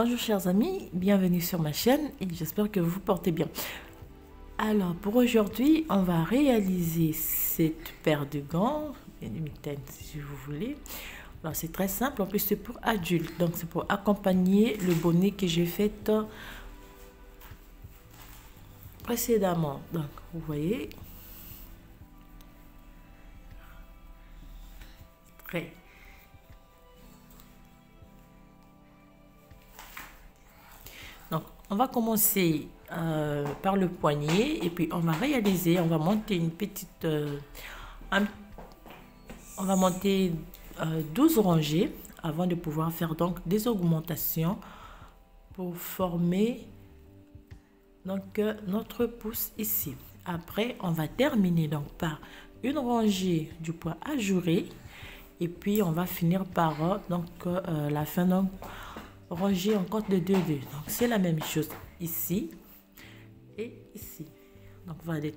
Bonjour chers amis, bienvenue sur ma chaîne et j'espère que vous vous portez bien. Alors pour aujourd'hui, on va réaliser cette paire de gants, une mitaine si vous voulez. Alors c'est très simple, en plus c'est pour adultes, donc c'est pour accompagner le bonnet que j'ai fait précédemment. Donc vous voyez, très. Donc, on va commencer par le poignet et puis on va réaliser, on va monter une petite, on va monter 12 rangées avant de pouvoir faire donc des augmentations pour former donc notre pouce ici. Après, on va terminer donc par une rangée du point ajouré et puis on va finir par donc la fin donc rangée en compte de 2-2. Donc c'est la même chose ici et ici. Donc voilà,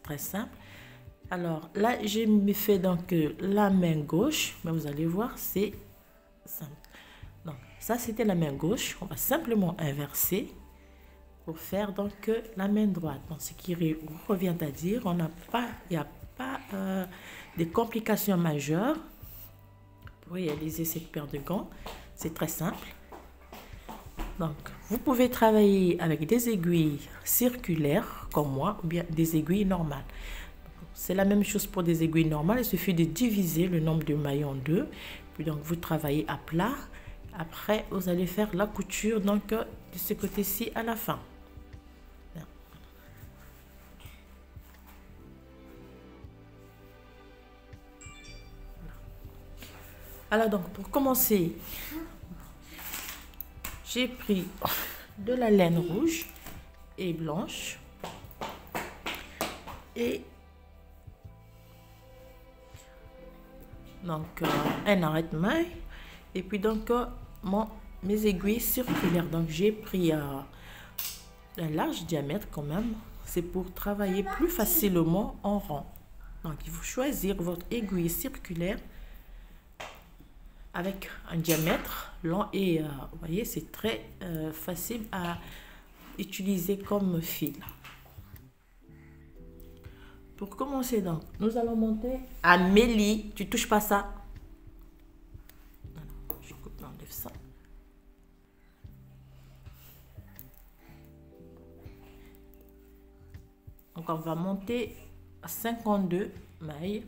très simple. Alors là j'ai mis fait donc la main gauche, mais vous allez voir c'est simple. Donc ça c'était la main gauche, on va simplement inverser pour faire donc la main droite. Donc ce qui revient à dire, on n'a pas, il n'y a pas de complications majeures pour réaliser cette paire de gants. C'est très simple. Donc, vous pouvez travailler avec des aiguilles circulaires comme moi ou bien des aiguilles normales. C'est la même chose pour des aiguilles normales. Il suffit de diviser le nombre de mailles en deux. Puis donc, vous travaillez à plat. Après, vous allez faire la couture donc de ce côté-ci à la fin. Alors donc, pour commencer, j'ai pris de la laine rouge et blanche et donc un arrête-maille et puis donc mes aiguilles circulaires. Donc j'ai pris un large diamètre quand même, c'est pour travailler plus facilement en rond. Donc il faut choisir votre aiguille circulaire avec un diamètre long et vous voyez c'est très facile à utiliser comme fil. Pour commencer donc nous allons monter. Amélie, tu touches pas ça. Alors, je coupe, j'enlève ça. Donc on va monter à 52 mailles.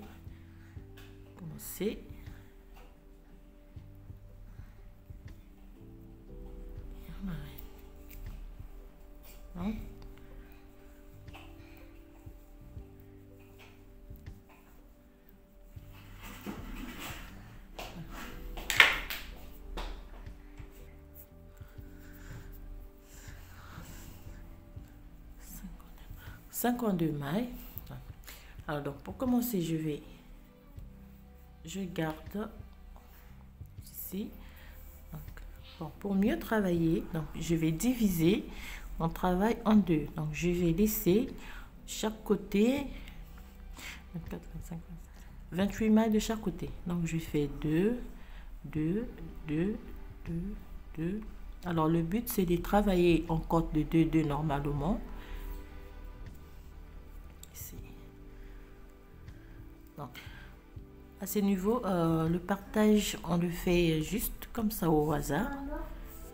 Commencer. Hein? Cinquante-deux mailles. Alors donc pour commencer je garde ici. Donc, bon, pour mieux travailler, donc je vais diviser mon travail en deux. Donc je vais laisser chaque côté 24, 25, 28 mailles de chaque côté. Donc je fais 2, 2, 2, 2, 2. Alors le but c'est de travailler en compte de 2, 2 normalement. Ici. Donc à ce niveau, le partage on le fait juste comme ça au hasard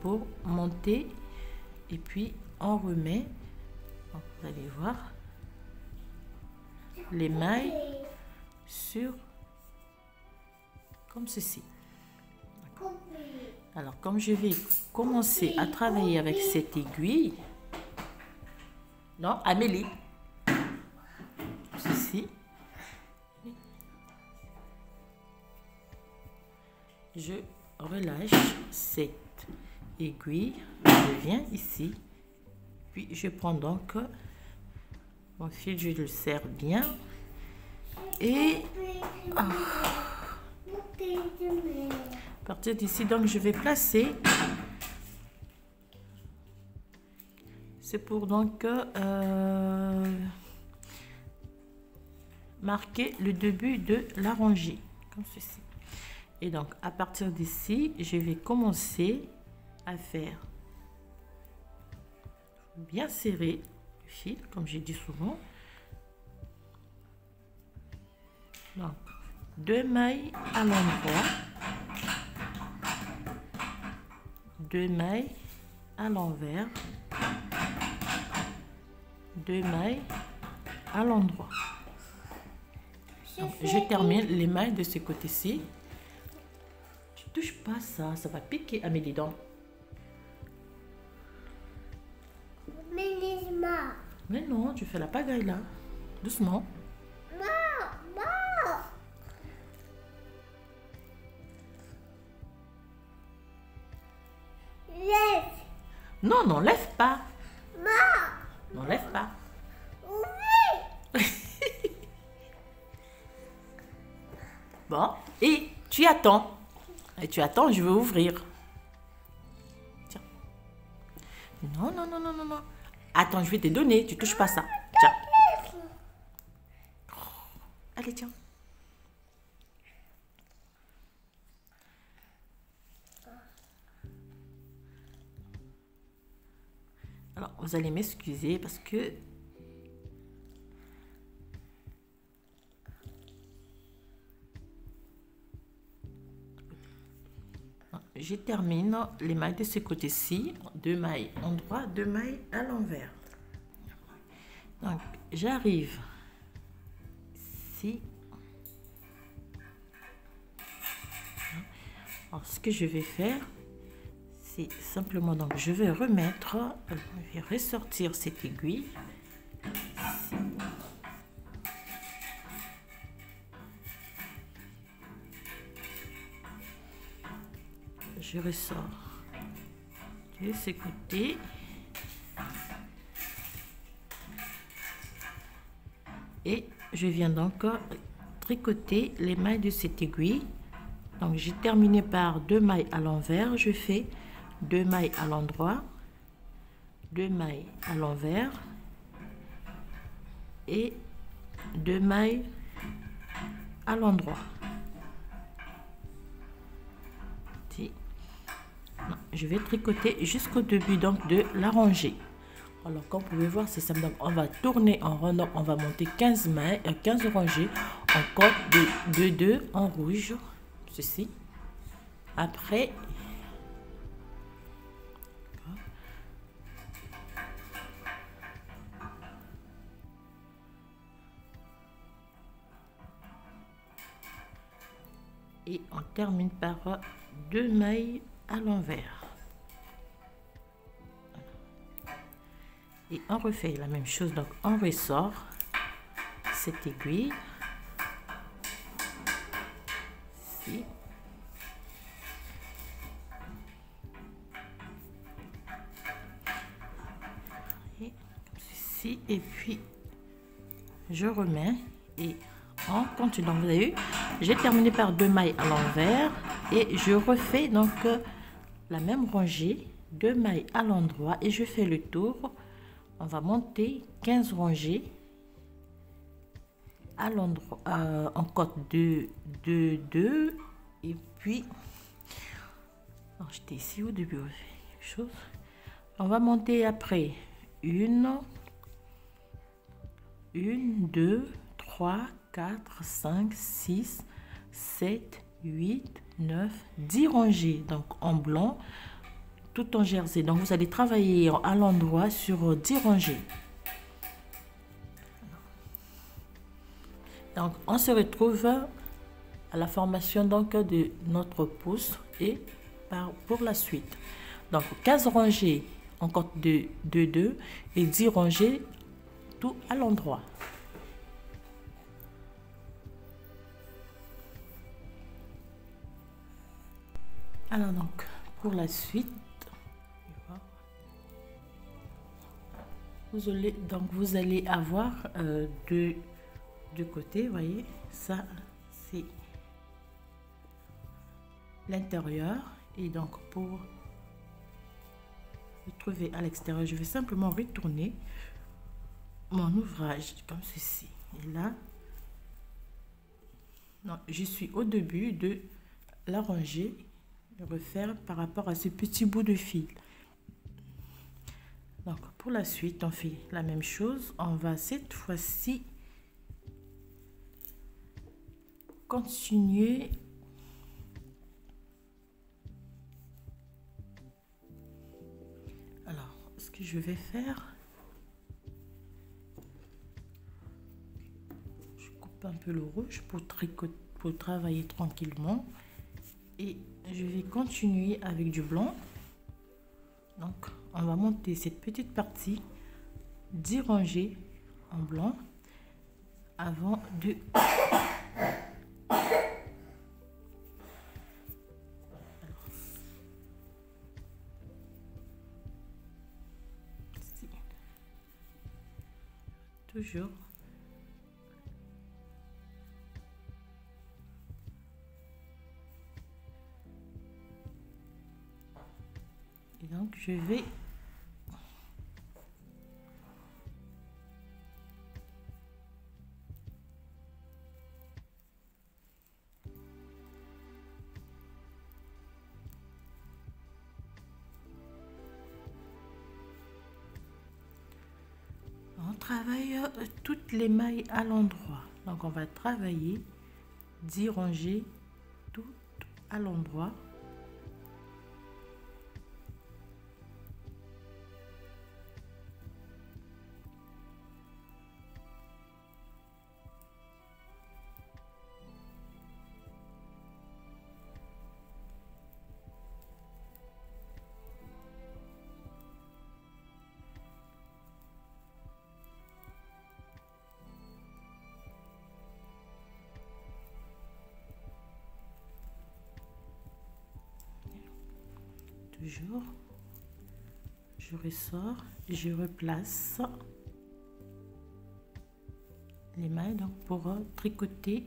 pour monter et puis on remet. Donc, vous allez voir les mailles sur comme ceci. Alors comme je vais commencer à travailler avec cette aiguille, non Amélie, ceci, je relâche cette aiguille, je viens ici, puis je prends donc mon fil, je le serre bien et à partir d'ici donc je vais placer, c'est pour donc marquer le début de la rangée comme ceci. Et donc à partir d'ici je vais commencer à faire bien serrer le fil, comme j'ai dit souvent. Donc, 2 mailles à l'endroit, 2 mailles à l'envers, 2 mailles à l'endroit. Je termine les mailles de ce côté-ci. Tu touches pas ça, ça va piquer à mes dents. Mais non, tu fais la pagaille là, doucement. Non, non, lève pas. Non, lève pas. Bon, et tu attends. Et tu attends, je vais ouvrir. Tiens. Non, non, non, non, non, non. Attends, je vais te donner. Tu touches pas ça. Tiens. Allez, tiens. Alors, vous allez m'excuser parce que je termine les mailles de ce côté-ci, 2 mailles en droit, 2 mailles à l'envers. Donc, j'arrive ici. Alors, ce que je vais faire, c'est simplement, donc, je vais remettre, je vais ressortir cette aiguille. Ici. Je ressors de ce côté et je viens donc tricoter les mailles de cette aiguille. Donc j'ai terminé par 2 mailles à l'envers, je fais 2 mailles à l'endroit, 2 mailles à l'envers et 2 mailles à l'endroit. Je vais tricoter jusqu'au début donc de la rangée. Alors comme vous pouvez voir, c'est simple. Donc on va tourner en rond, on va monter 15 mailles, 15 rangées en corde de 2 en rouge, ceci. Après, et on termine par 2 mailles à l'envers. Et on refait la même chose, donc on ressort cette aiguille ici. Et comme ceci, et puis je remets et on continue. Donc vous avez vu, j'ai terminé par 2 mailles à l'envers et je refais donc la même rangée, 2 mailles à l'endroit et je fais le tour. On va monter 15 rangées à l'endroit, en corde de 2 et puis j'étais ici au début, quelque chose. On va monter après 1, 2, 3, 4, 5, 6, 7, 8, 9, 10 rangées, donc en blanc, tout en jersey. Donc vous allez travailler à l'endroit sur 10 rangées. Donc on se retrouve à la formation donc de notre pouce et pour la suite. Donc 15 rangées en corde de 2 et 10 rangées tout à l'endroit. Alors donc pour la suite, vous allez avoir deux côtés, voyez, ça c'est l'intérieur et donc pour le trouver à l'extérieur, je vais simplement retourner mon ouvrage comme ceci et là, non, je suis au début de la rangée, refaire par rapport à ce petit bout de fil. Donc pour la suite, on fait la même chose. On va cette fois-ci continuer alors ce que je vais faire, je coupe un peu le rouge pour tricoter, pour travailler tranquillement, et je vais continuer avec du blanc. Donc on va monter cette petite partie, 10 rangées en blanc avant de toujours et donc je vais travaille toutes les mailles à l'endroit. Donc on va travailler 10 rangées toutes à l'endroit. Toujours, je ressors, je replace les mailles donc pour tricoter.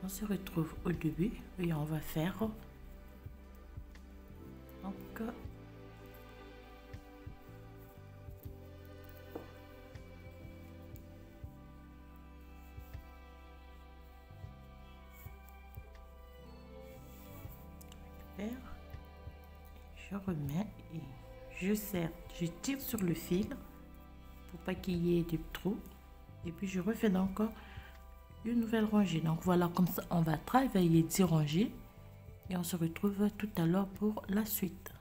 On se retrouve au début et on va faire donc je remets et je serre, je tire sur le fil pour pas qu'il y ait des trous, et puis je refais encore une nouvelle rangée. Donc voilà, comme ça on va travailler 10 rangées et on se retrouve tout à l'heure pour la suite.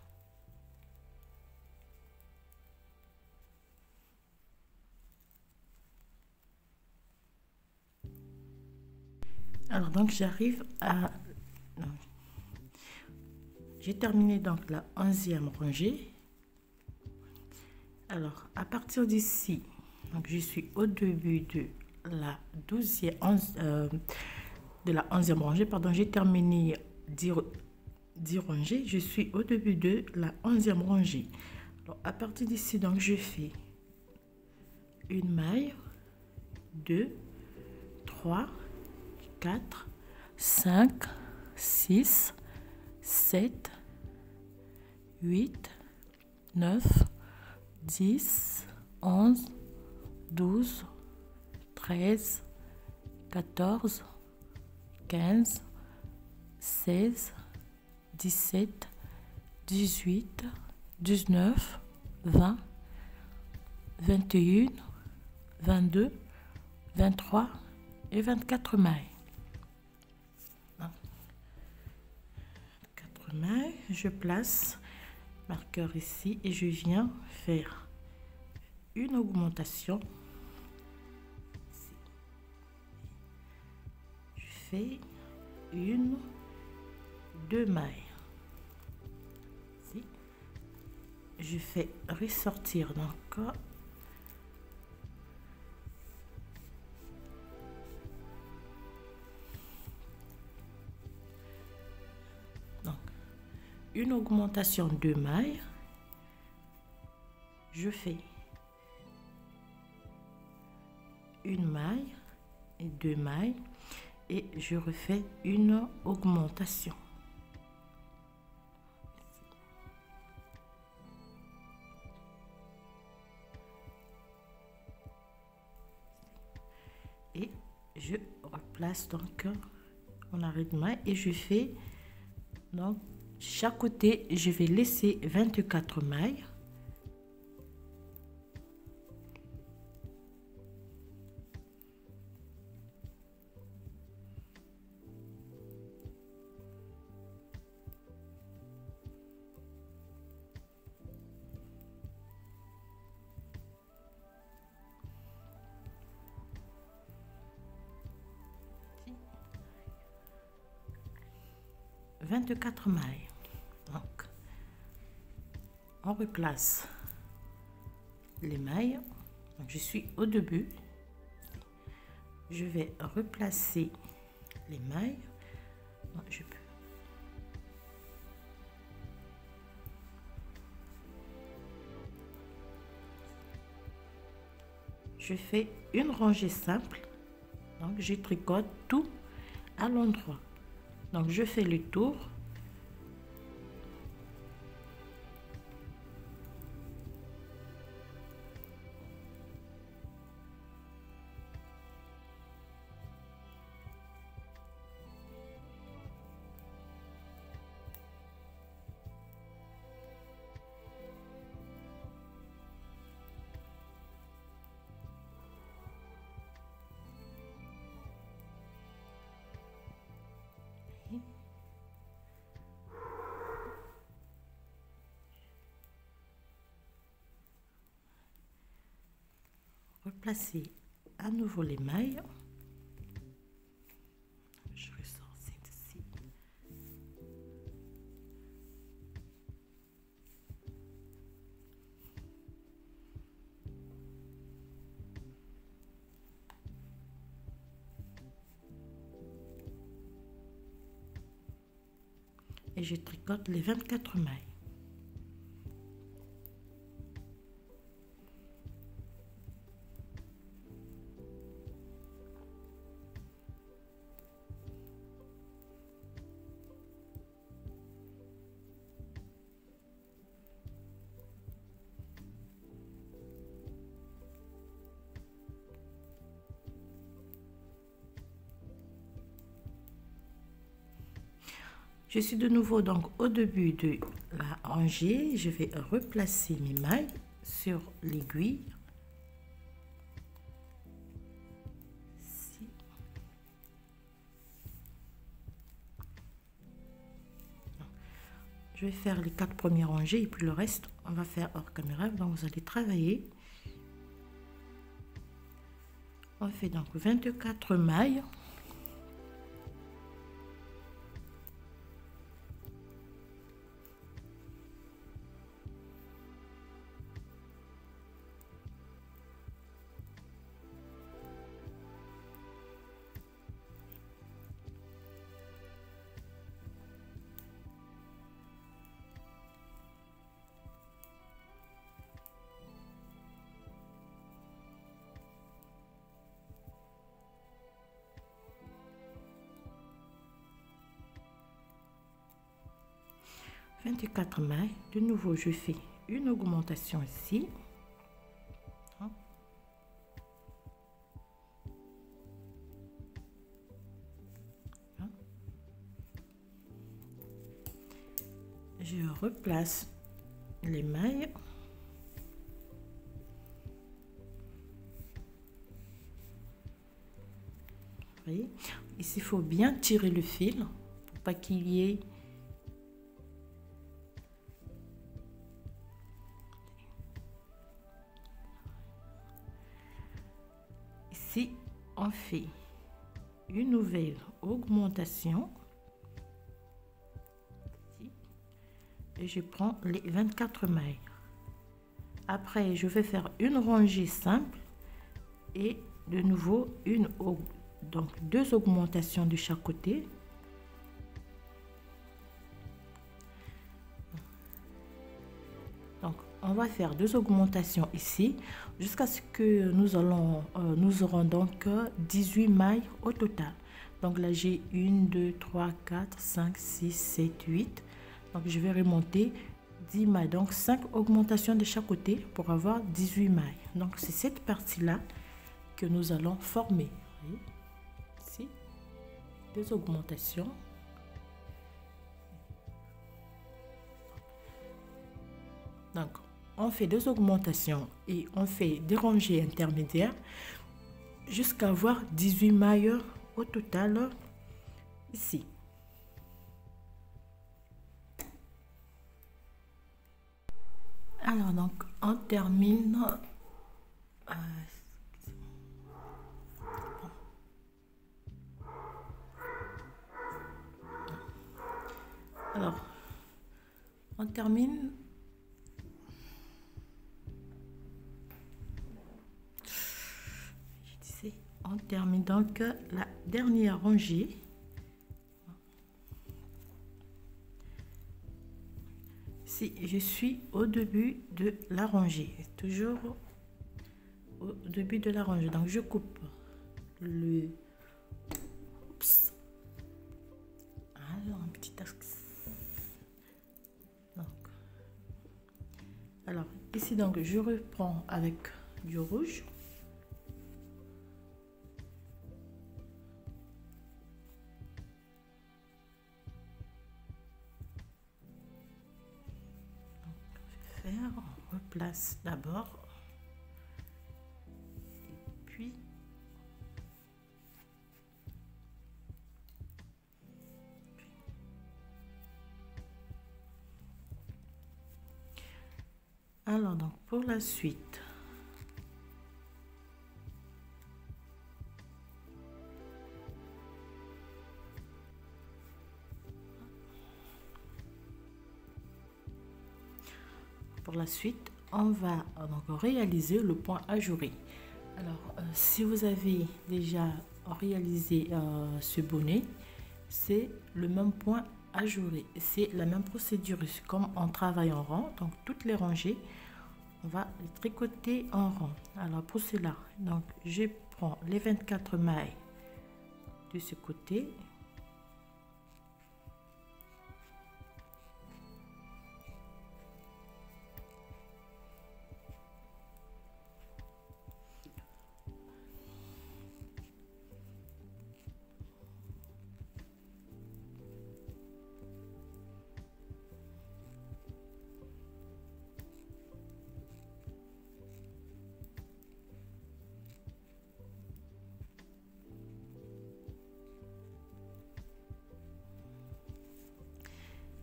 Alors donc j'arrive à j'ai terminé donc la 11e rangée. Alors à partir d'ici, donc je suis au début de la 11e rangée, pardon, j'ai terminé 10 rangées, je suis au début de la 11e rangée. Alors à partir d'ici, donc je fais une maille, 2, 3, 4, 5, 6, 7, 8, 9, 10, 11, 12, 13, 14, 15, 16, 17, 18, 19, 20, 21, 22, 23 et 24 mailles. 4 mailles, je place marqueur ici et je viens faire une augmentation. Je fais une, 2 mailles, je fais ressortir donc une augmentation de mailles. Je fais une maille et 2 mailles et je refais une augmentation. Et je replace donc mon arrêt de maille et je fais donc chaque côté, je vais laisser 24 mailles. « 24 mailles. Donc, on replace les mailles. Donc, je suis au début. Je vais replacer les mailles. Donc, je fais une rangée simple. Donc, je tricote tout à l'endroit. Donc, je fais le tour. Replacer à nouveau les mailles. Je ressors celle-ci. Et je tricote les 24 mailles. Je suis de nouveau donc au début de la rangée. Je vais replacer mes mailles sur l'aiguille. Je vais faire les 4 premières rangées et puis le reste, on va faire hors caméra. Donc, vous allez travailler. On fait donc 24 mailles. « 24 mailles. De nouveau, je fais une augmentation ici. Je replace les mailles. Vous voyez, ici, il faut bien tirer le fil pour pas qu'il y ait ici, on fait une nouvelle augmentation et je prends les 24 mailles. Après, je vais faire une rangée simple et de nouveau donc 2 augmentations de chaque côté. Donc on va faire 2 augmentations ici jusqu'à ce que nous aurons donc 18 mailles au total. Donc là j'ai 1 2 3 4 5 6 7 8. Donc je vais remonter 10 mailles, donc 5 augmentations de chaque côté pour avoir 18 mailles. Donc c'est cette partie là que nous allons former. Vous voyez? Ici 2 augmentations. Donc on fait 2 augmentations et on fait des rangées intermédiaires jusqu'à avoir 18 mailles au total ici. Alors donc on termine alors on termine on termine donc la dernière rangée. Si je suis au début de la rangée, toujours au début de la rangée, donc je coupe le alors un petit axe. Donc alors ici donc je reprends avec du rouge. On replace d'abord et puis alors donc pour la suite on va donc réaliser le point ajouré. Alors si vous avez déjà réalisé ce bonnet, c'est le même point ajouré, c'est la même procédure comme on travaille en rang. Donc toutes les rangées on va les tricoter en rang. Alors pour cela donc je prends les 24 mailles de ce côté.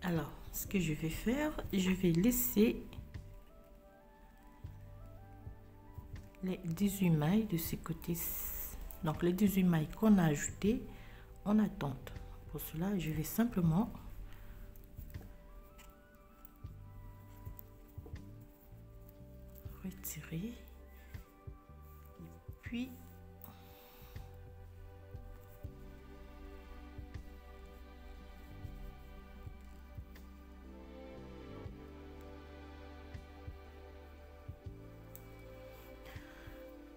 Alors, ce que je vais faire, je vais laisser les 18 mailles de ce côté, donc les 18 mailles qu'on a ajoutées en attente. Pour cela, je vais simplement retirer et puis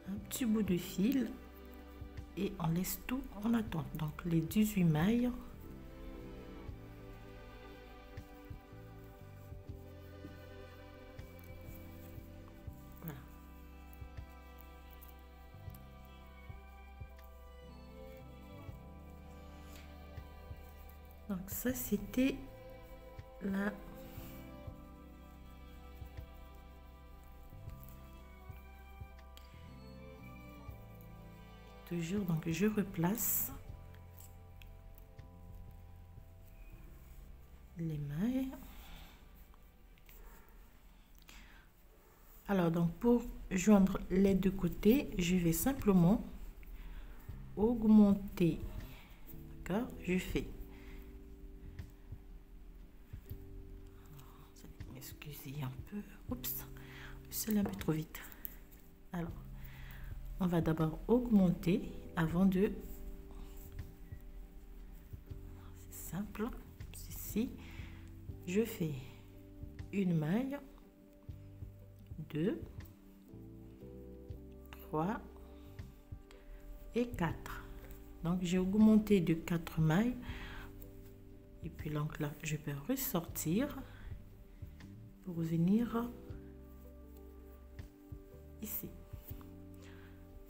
un petit bout de fil et on laisse tout en attente. Donc les 18 mailles voilà. Donc ça c'était la toujours, donc je replace les mailles. Alors donc pour joindre les deux côtés, je vais simplement augmenter, d'accord, je fais, excusez un peu, oups, c'est un peu trop vite. Alors, on va d'abord augmenter avant de... C'est simple. Ici, je fais une maille, 2, 3 et 4. Donc, j'ai augmenté de 4 mailles. Et puis donc là, je peux ressortir pour venir ici.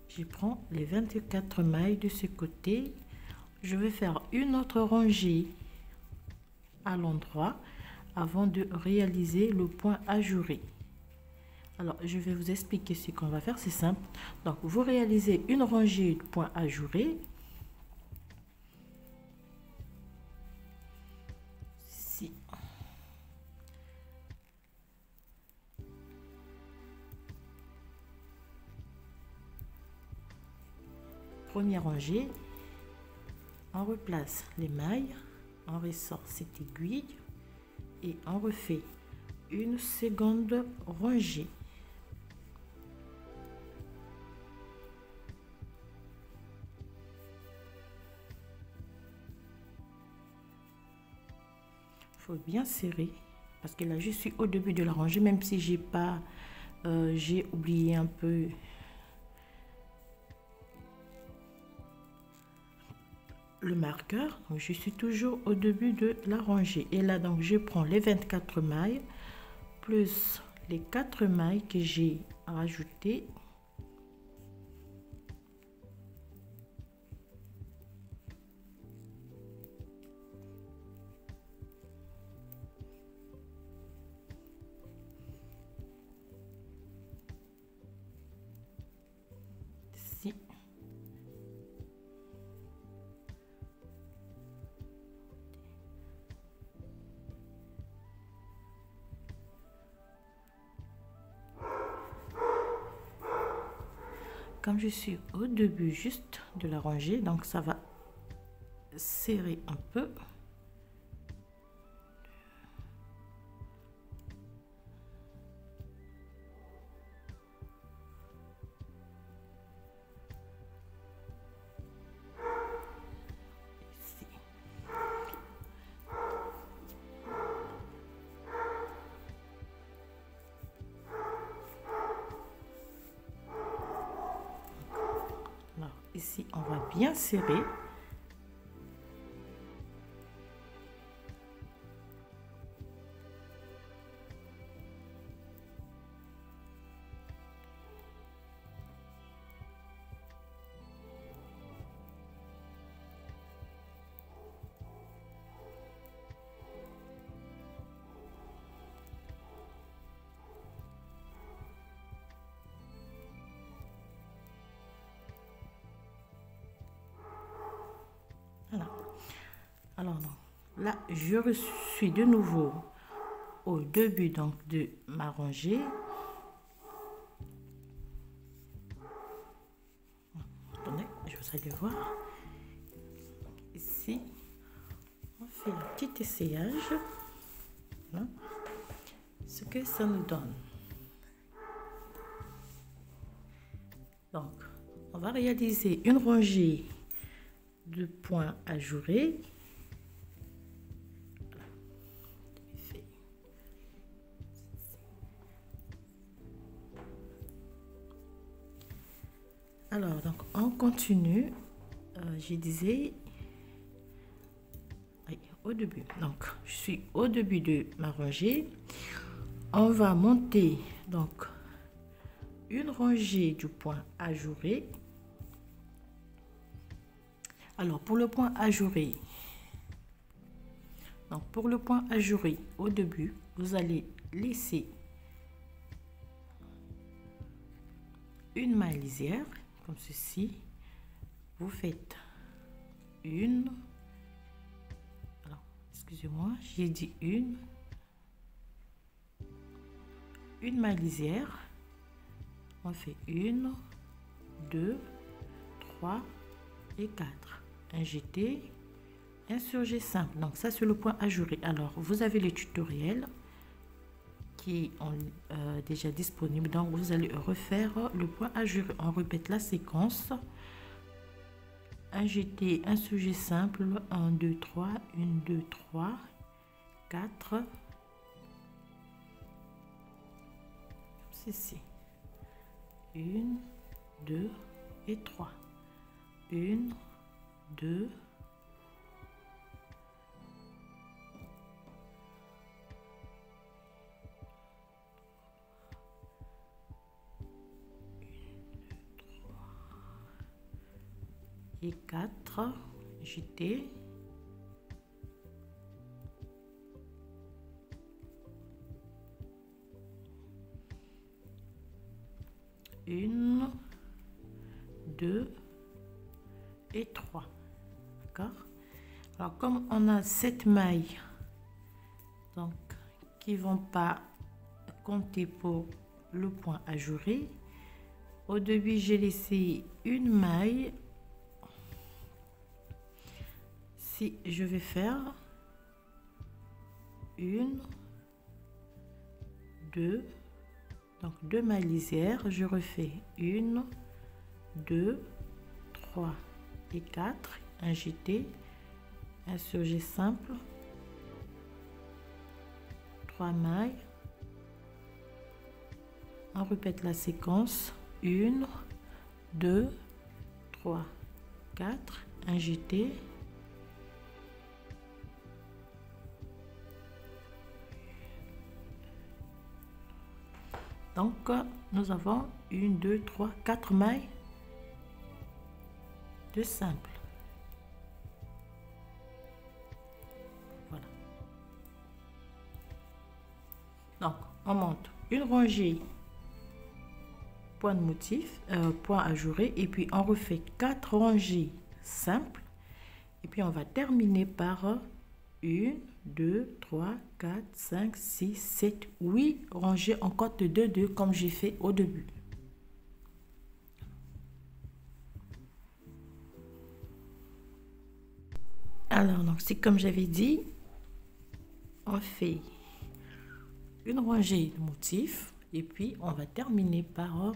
Je prends les 24 mailles de ce côté. Je vais faire une autre rangée à l'endroit avant de réaliser le point ajouré. Alors, je vais vous expliquer ce qu'on va faire. C'est simple. Donc, vous réalisez une rangée de points ajourés. Ici. Première rangée. On replace les mailles. On ressort cette aiguille. Et on refait une seconde rangée. Faut bien serrer parce que là je suis au début de la rangée, même si j'ai pas j'ai oublié un peu le marqueur. Donc, je suis toujours au début de la rangée et là donc je prends les 24 mailles plus les 4 mailles que j'ai rajoutées. Comme je suis au début juste de la rangée, donc ça va serrer un peu. Ici. Alors, ici, on va bien serrer. Voilà. Alors là, je suis de nouveau au début donc de ma rangée. Attendez, je vous allez voir. Ici, on fait un petit essayage. Voilà. Ce que ça nous donne. Donc, on va réaliser une rangée de points ajourés. Alors, donc, on continue. Je disais, oui, au début. Donc, je suis au début de ma rangée. On va monter, donc, une rangée du point ajouré. Alors, pour le point ajouré, donc pour le point ajouré, au début, vous allez laisser une maille lisière, comme ceci. Vous faites une, alors, excusez-moi, j'ai dit une maille lisière. On fait 1, 2, 3 et 4. Un jeté, un surjet simple. Donc ça c'est le point ajouré. Alors vous avez le tutoriel qui ont déjà disponible. Donc vous allez refaire le point ajurer. On répète la séquence. Injecter un sujet simple, 1 2 3, 1 2 3 4, ceci, 1 2 et 3, 1 2 et 4, jeter, une, 2 et 3. D'accord? Alors comme on a 7 mailles donc qui vont pas compter pour le point ajouré, au début j'ai laissé une maille. Si je vais faire 1 2, donc 2 mailles lisières, je refais 1 2 3 et 4, un jeté, un surjet simple, 3 mailles, on répète la séquence, 1 2 3 4, un jeté, donc nous avons 1 2 3 4 mailles de simple. Voilà. Donc on monte une rangée point de motif, point ajouré, et puis on refait 4 rangées simples, et puis on va terminer par 1 2 3 4 5 6 7 8 rangées en cote de 2 2 comme j'ai fait au début. Alors donc c'est comme j'avais dit, on fait une rangée de motifs et puis on va terminer par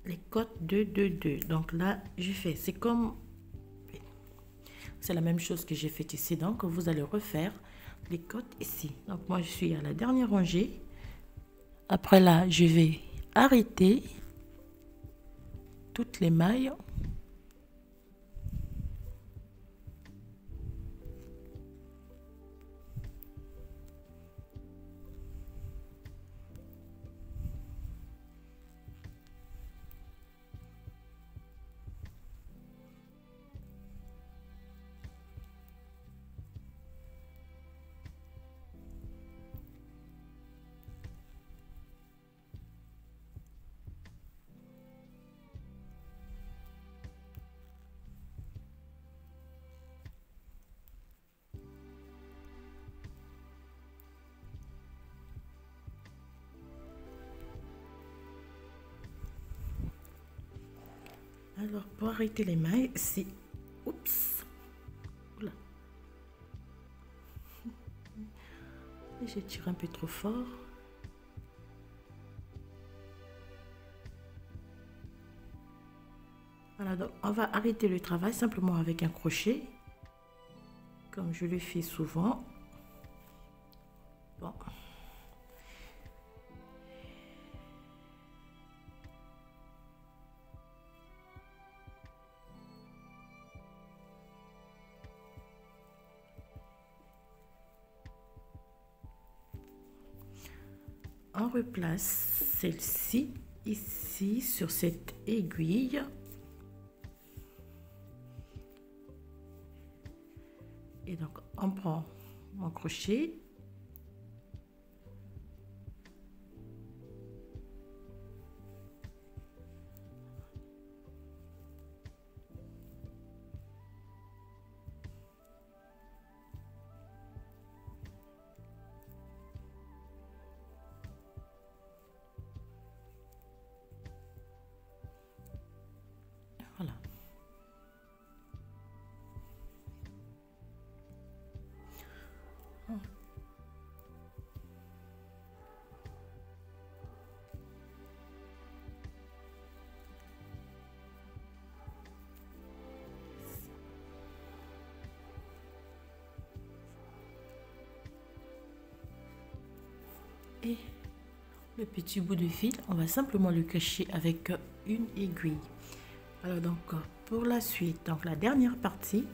les cotes de 2 2. Donc là j'ai fait, c'est la même chose que j'ai fait ici, donc vous allez refaire les cotes ici. Donc moi je suis à la dernière rangée. Après là je vais arrêter toutes les mailles. Alors pour arrêter les mailles, c'est oups, oula, je tire un peu trop fort. Voilà, donc on va arrêter le travail simplement avec un crochet, comme je le fais souvent. Bon. On replace celle-ci ici sur cette aiguille. Et donc on prend mon crochet. Voilà. Et le petit bout de fil, on va simplement le cacher avec une aiguille. Alors donc pour la suite, donc la dernière partie,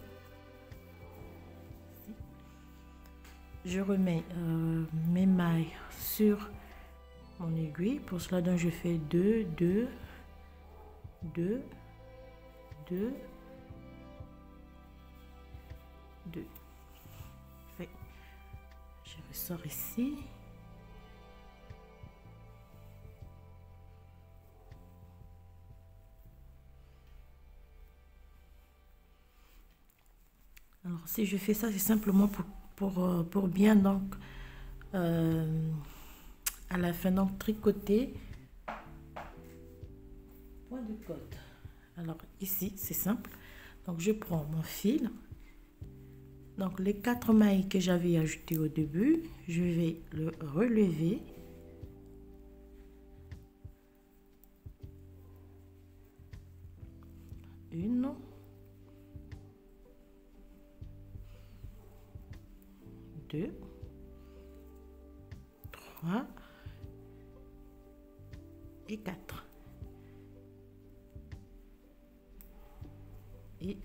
je remets mes mailles sur mon aiguille. Pour cela donc je fais 2 2 2 2 2. Je ressors ici. Alors si je fais ça, c'est simplement pour bien donc à la fin donc tricoter point de côte. Alors ici c'est simple, donc je prends mon fil, donc les 4 mailles que j'avais ajoutées au début, je vais le relever. Une, 2, 3 et 4. Et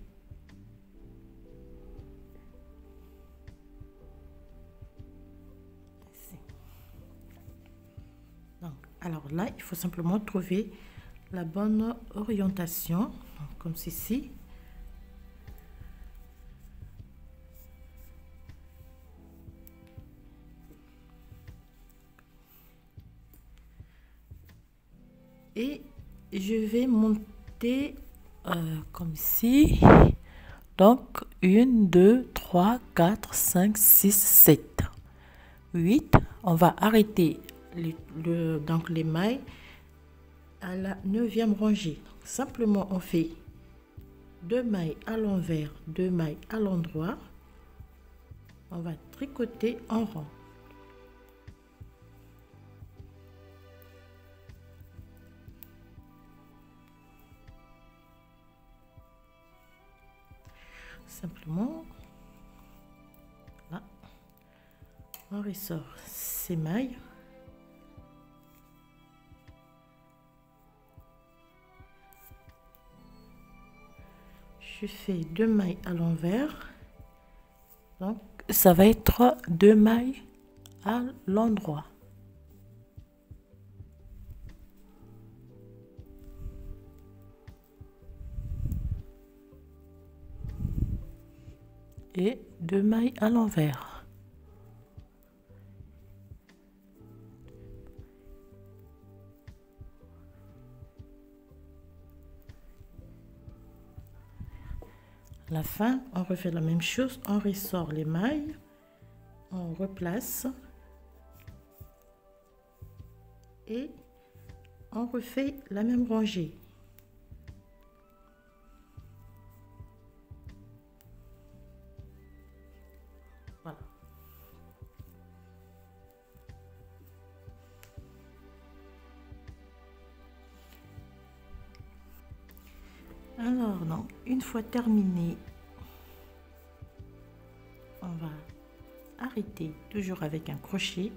donc, alors là, il faut simplement trouver la bonne orientation, donc, comme ceci. Et je vais monter comme ci. Donc 1, 2, 3, 4, 5, 6, 7, 8. On va arrêter donc les mailles à la 9e rangée. Simplement on fait 2 mailles à l'envers, 2 mailles à l'endroit. On va tricoter en rond. Simplement, là, on ressort ces mailles. Je fais 2 mailles à l'envers, donc ça va être 2 mailles à l'endroit. Et 2 mailles à l'envers. À la fin, on refait la même chose, on ressort les mailles, on replace et on refait la même rangée. Voilà. Alors, donc, une fois terminé, on va arrêter toujours avec un crochet.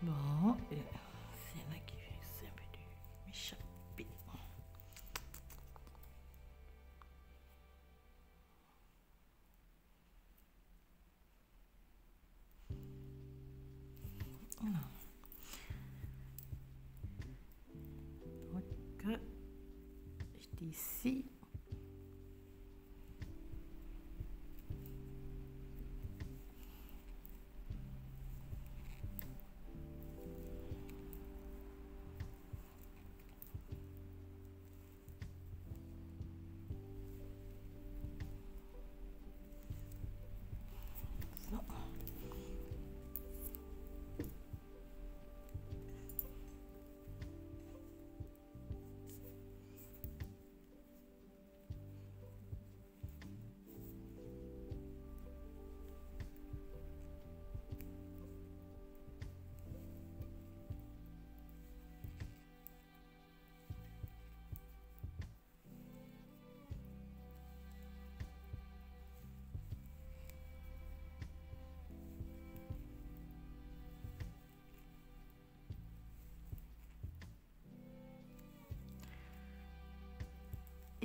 Bon, c'est là qui vient un peu de m'échapper. Donc, j'étais ici.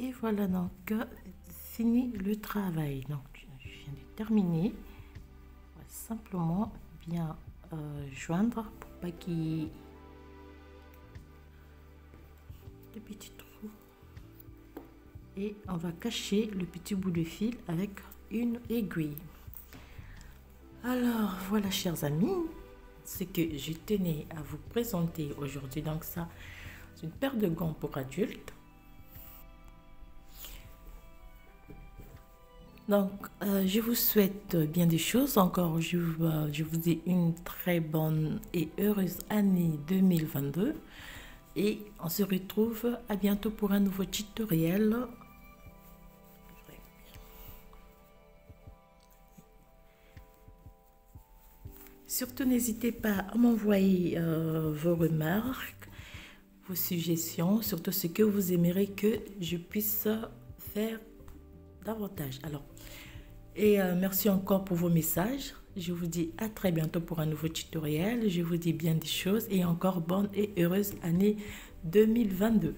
Et voilà donc fini le travail. Donc je viens de terminer. On va simplement bien joindre pour pas qu'il y ait des petits trous. Et on va cacher le petit bout de fil avec une aiguille. Alors voilà, chers amis, ce que je tenais à vous présenter aujourd'hui. Donc ça, c'est une paire de gants pour adultes. Donc je vous souhaite bien des choses. Encore, je vous dis une très bonne et heureuse année 2022. Et on se retrouve à bientôt pour un nouveau tutoriel. Surtout, n'hésitez pas à m'envoyer vos remarques, vos suggestions, surtout ce que vous aimeriez que je puisse faire davantage. Alors, merci encore pour vos messages. Je vous dis à très bientôt pour un nouveau tutoriel. Je vous dis bien des choses et encore bonne et heureuse année 2022.